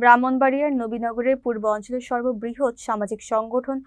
ব্রাহ্মণবাড়িয়ার নবীনগরের পূর্ব অঞ্চলের সর্ববৃহৎ সামাজিক সংগঠন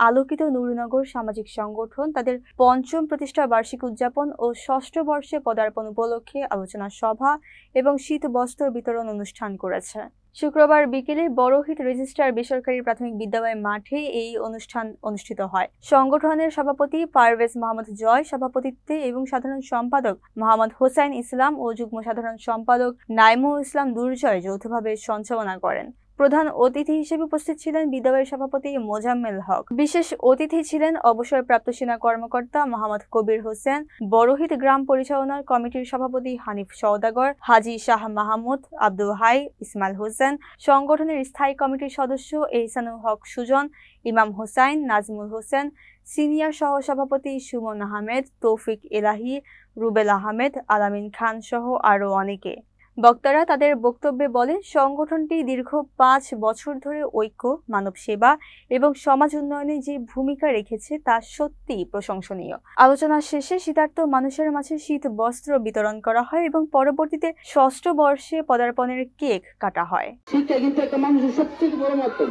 আলোকিত নুরনগর সামাজিক সংগঠন তাদের পঞ্চম প্রতিষ্ঠা বার্ষিক উদযাপন ও ষষ্ঠ বর্ষে পদার্পণ উপলক্ষে আলোচনা সভা এবং শীত বস্ত্র বিতরণ অনুষ্ঠান করেছে। শুক্রবার বিকেলে বড়হিট রেজিস্ট্রার বেসরকারি প্রাথমিক বিদ্যালয় মাঠে এই অনুষ্ঠান অনুষ্ঠিত হয়। সংগঠনের সভাপতি পারভেজ মোহাম্মদ জয় সভাপতিত্বে এবং সাধারণ সম্পাদক মোহাম্মদ হোসাইন ইসলাম ও যুগ্ম সাধারণ সম্পাদক নাইমুল ইসলাম দুর্জয় যৌথভাবে সঞ্চালনা করেন। প্রধান অতিথি হিসেবে উপস্থিত ছিলেন বিদ্যালয়ের সভাপতি মোজাম্মেল হক। বিশেষ অতিথি ছিলেন অবসরপ্রাপ্ত সেনা কর্মকর্তা মোহাম্মদ কবির হোসেন, বড়হিট গ্রাম পরিচালনা কমিটির সভাপতি হানিফ সওদাগর, হাজী শাহ মাহমুদ, আব্দুল হাই, ইসমাইল হোসেন, সংগঠনের স্থায়ী কমিটির সদস্য এহসানুল হক সুজন, ইমাম হোসাইন, নাজমুল হোসেন, সিনিয়র সহসভাপতি সুমন আহমেদ, তৌফিক এলাহি, রুবেল আহমেদ, আলামিন খান সহ আরও অনেকে। বক্তারা তাদের বক্তব্যে বলেন, সংগঠনটি দীর্ঘ ৫ বছর ধরে ঐক্য, মানব সেবা এবং সমাজ উন্নয়নে যে ভূমিকা রেখেছে তা সত্যিই প্রশংসনীয়। আলোচনা শেষে শীতার্ত মানুষের মাঝে শীত বস্ত্র বিতরণ করা হয় এবং পরবর্তীতে ষষ্ঠ বর্ষে পদার্পণের কেক কাটা হয়। শিক্ষা কিন্তু একটা মানুষের সবচেয়ে বড় মাধ্যম।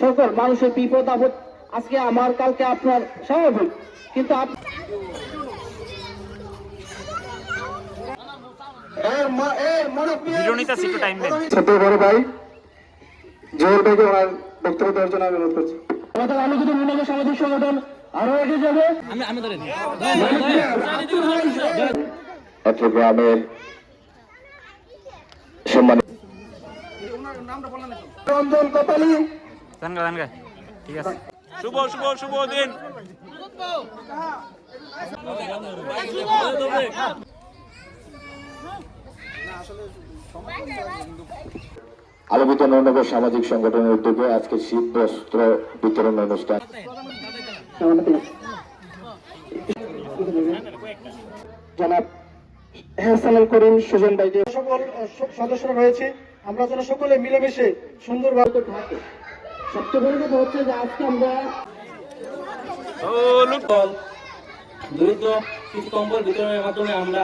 সকল মানুষের বিপদ আপদ আজকে আমার, কালকে আপনার, স্বাভাবিক, কিন্তু সামাজিক সংগঠন আরো এগিয়ে যাবে। চট্টগ্রামের সম্মানিত রঞ্জন কপালি, ঠিক আছে, শুভ শুভ শুভ দিন। আলোকিত নুরনগর সামাজিক সংগঠনের উদ্যোগে আজকে শীত বস্ত্র বিতরণ অনুষ্ঠান। জনাব এহসানুল করিম সুজন ভাইকে সকল সদস্যরা রয়েছে, আমরা যেন সকলে মিলেমিশে সুন্দরভাবে থাকি। সবচেয়ে বড় কথা হচ্ছে যে আজকে আমরা দ্রুত শীত কম্বল বিতরণের মাধ্যমে আমরা